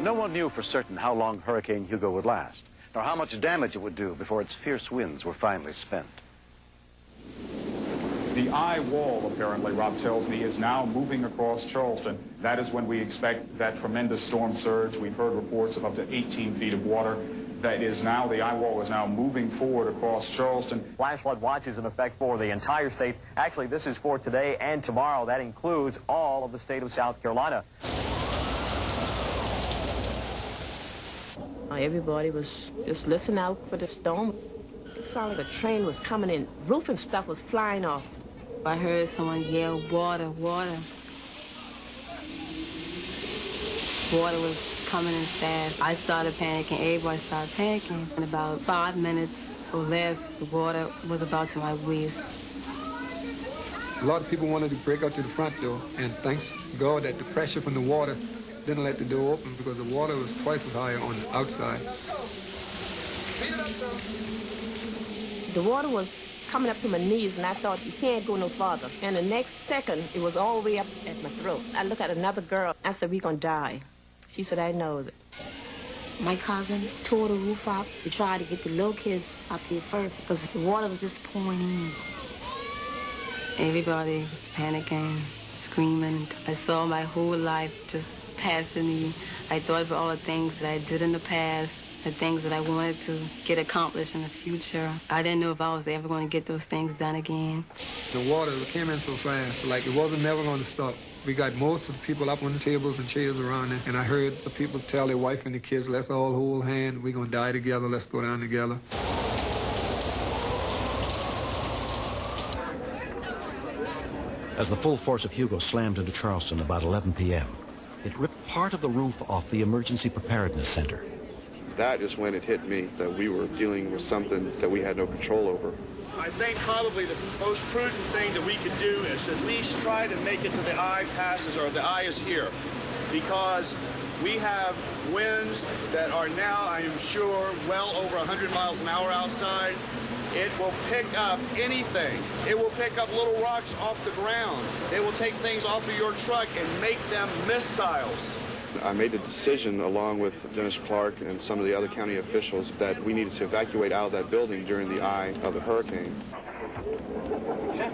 No one knew for certain how long Hurricane Hugo would last, nor how much damage it would do before its fierce winds were finally spent. The eye wall, apparently, Rob tells me, is now moving across Charleston. That is when we expect that tremendous storm surge. We've heard reports of up to 18 feet of water. That is now, the eye wall is now moving forward across Charleston. Flash flood watch is in effect for the entire state. Actually, this is for today and tomorrow. That includes all of the state of South Carolina. Everybody was just listening out for the storm. It sounded like a train was coming in. Roof and stuff was flying off. I heard someone yell, water, water. Water was coming in fast. I started panicking. Everybody started panicking. In about 5 minutes or less, the water was about to my waist. A lot of people wanted to break out to the front door, and thanks God that the pressure from the water didn't let the door open because the water was twice as high on the outside. The water was coming up to my knees, and I thought, you can't go no farther. And the next second, it was all the way up at my throat. I looked at another girl. I said, we're going to die. She said, I know it. My cousin tore the roof out to try to get the little kids up here first because the water was just pouring in. Everybody was panicking, screaming. I saw my whole life just passing me. I thought of all the things that I did in the past, the things that I wanted to get accomplished in the future. I didn't know if I was ever going to get those things done again. The water came in so fast, like it wasn't never going to stop. We got most of the people up on the tables and chairs around it, and I heard the people tell their wife and the kids, let's all hold hands, we're going to die together, let's go down together. As the full force of Hugo slammed into Charleston about 11 p.m., it ripped part of the roof off the Emergency Preparedness Center. That is when it hit me that we were dealing with something that we had no control over. I think probably the most prudent thing that we could do is at least try to make it to the eye passes, or the eye is here, because we have winds that are now, I am sure, well over 100 miles an hour outside. It will pick up anything. It will pick up little rocks off the ground. It will take things off of your truck and make them missiles. I made a decision along with Dennis Clark and some of the other county officials that we needed to evacuate out of that building during the eye of the hurricane. Yeah,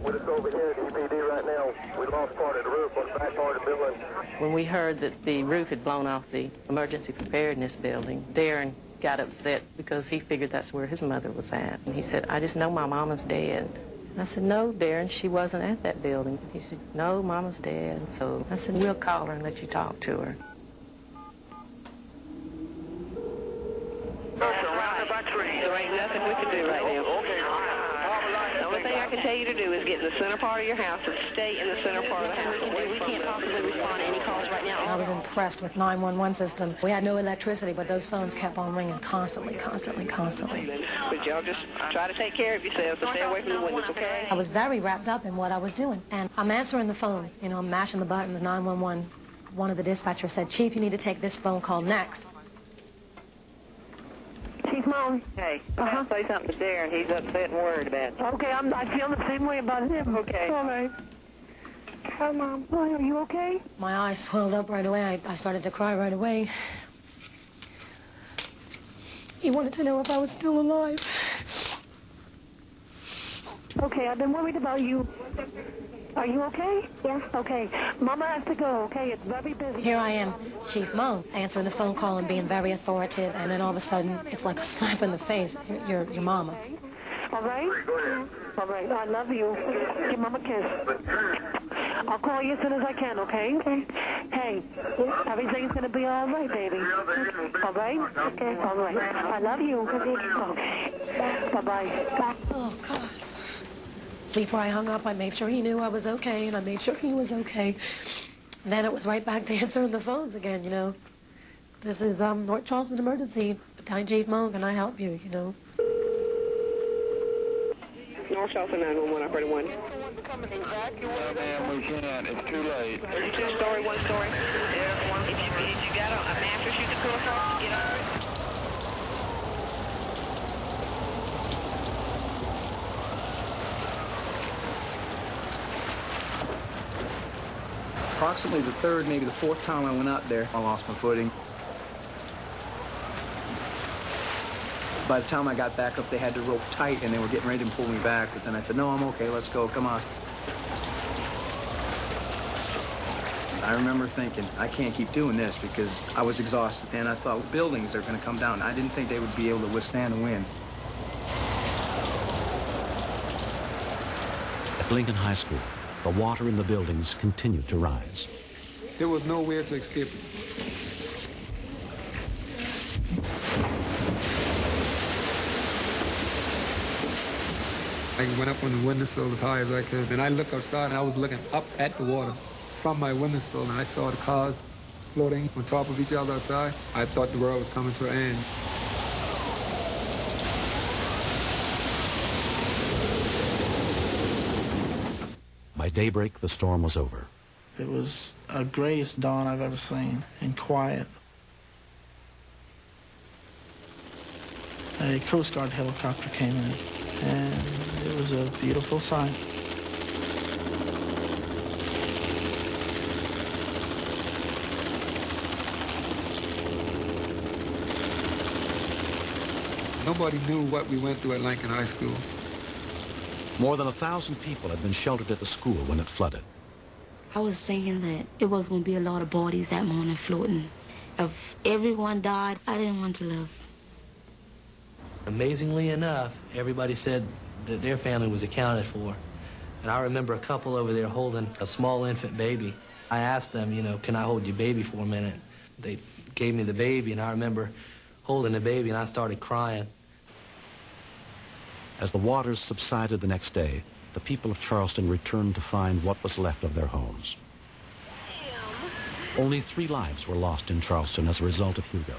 we're just over here at EPD right now. We lost part of the roof on the back part of the building. When we heard that the roof had blown off the Emergency Preparedness building, Darren got upset because he figured that's where his mother was at. And he said, I just know my mama's dead. I said, no, Darren, she wasn't at that building. He said, no, Mama's dead. So I said, we'll call her and let you talk to her. There ain't nothing we can do right now. The only thing I can tell you to do is get in the center part of your house and stay in the center part of the house. We can't possibly respond to any calls right now. I was impressed with 911 system. We had no electricity, but those phones kept on ringing constantly. But y'all just try to take care of yourselves and stay away from the windows, okay? I was very wrapped up in what I was doing, and I'm answering the phone. You know, I'm mashing the buttons, 911. One of the dispatchers said, Chief, you need to take this phone call next. Chief Mom. Hey, say something to Darren. He's upset and worried about you. Okay, I feel the same way about him. Okay. All right. Hi, Mom. Are you okay? My eyes swelled up right away. I started to cry right away. He wanted to know if I was still alive. Okay, I've been worried about you. Are you okay? Yeah. Okay. Mama has to go, okay? It's very busy. Here I am, Chief Mo, answering the phone call and being very authoritative, and then all of a sudden, it's like a slap in the face. Your mama. Okay. All right? Yeah. All right. I love you. Give Mama a kiss. I'll call you as soon as I can, okay? Okay. Hey, everything's going to be all right, baby. All right? Okay. All right. I love you. Okay. Bye-bye. Oh, God. Before I hung up, I made sure he knew I was okay, and I made sure he was okay. And then it was right back to answering the phones again, you know. This is North Charleston Emergency. Battalion Chief Mo, can I help you, you know? North Charleston 911, operator 1. No, ma'am, we can't. It's too late. 32 story, 1 story. Yeah, if you got a mattress you can put across, get on it. Approximately the third, maybe the fourth time I went out there, I lost my footing. By the time I got back up, they had the rope tight, and they were getting ready to pull me back. But then I said, no, I'm okay, let's go, come on. I remember thinking, I can't keep doing this because I was exhausted, and I thought buildings are going to come down. I didn't think they would be able to withstand the wind. At Lincoln High School, the water in the buildings continued to rise. There was nowhere to escape it. I went up on the windowsill as high as I could, and I looked outside, and I was looking up at the water from my windowsill, and I saw the cars floating on top of each other outside. I thought the world was coming to an end. By daybreak, the storm was over. It was the grayest dawn I've ever seen, and quiet. A Coast Guard helicopter came in, and it was a beautiful sight. Nobody knew what we went through at Lincoln High School. More than 1,000 people had been sheltered at the school when it flooded. I was thinking that it was going to be a lot of bodies that morning floating. If everyone died, I didn't want to live. Amazingly enough, everybody said that their family was accounted for. And I remember a couple over there holding a small infant baby. I asked them, you know, can I hold your baby for a minute? They gave me the baby, and I remember holding the baby, and I started crying. As the waters subsided the next day, the people of Charleston returned to find what was left of their homes. Only 3 lives were lost in Charleston as a result of Hugo.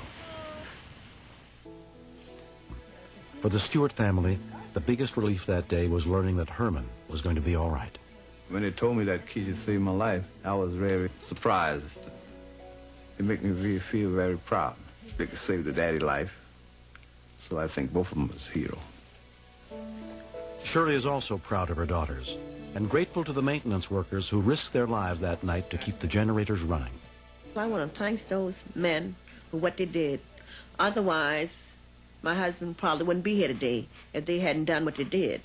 For the Stewart family, the biggest relief that day was learning that Herman was going to be all right. When they told me that Keisha saved my life, I was very surprised. It made me feel very proud. They could save the daddy life, so I think both of them was heroes. Shirley is also proud of her daughters and grateful to the maintenance workers who risked their lives that night to keep the generators running. I want to thank those men for what they did. Otherwise, my husband probably wouldn't be here today if they hadn't done what they did.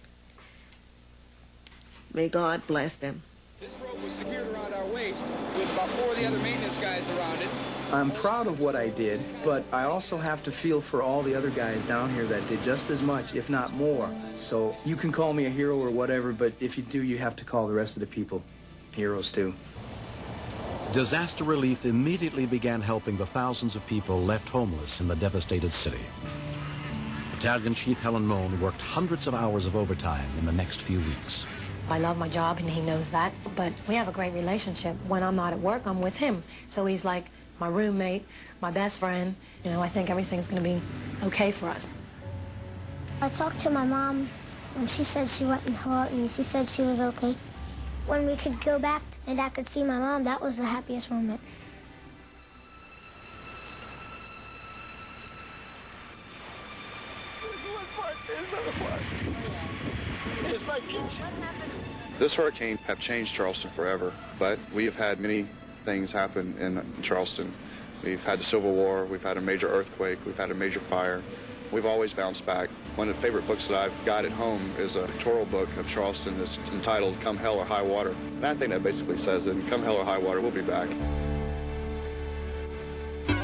May God bless them. This rope was secured around our waist with about 4 of the other maintenance guys around it. I'm proud of what I did, but I also have to feel for all the other guys down here that did just as much, if not more. So you can call me a hero or whatever, but if you do, you have to call the rest of the people heroes too. Disaster relief immediately began helping the thousands of people left homeless in the devastated city. Battalion Chief Helen Mohn worked hundreds of hours of overtime in the next few weeks. I love my job, and he knows that, but we have a great relationship. When I'm not at work, I'm with him. So he's like my roommate, my best friend. You know, I think everything's going to be okay for us. I talked to my mom, and she said she went and hurt, and she said she was okay. When we could go back and I could see my mom, that was the happiest moment. This hurricane have changed Charleston forever, but we have had many things happen in Charleston. We've had the Civil War, we've had a major earthquake, we've had a major fire. We've always bounced back. One of the favorite books that I've got at home is a pictorial book of Charleston that's entitled Come Hell or High Water. And I think that basically says that come hell or high water, we'll be back.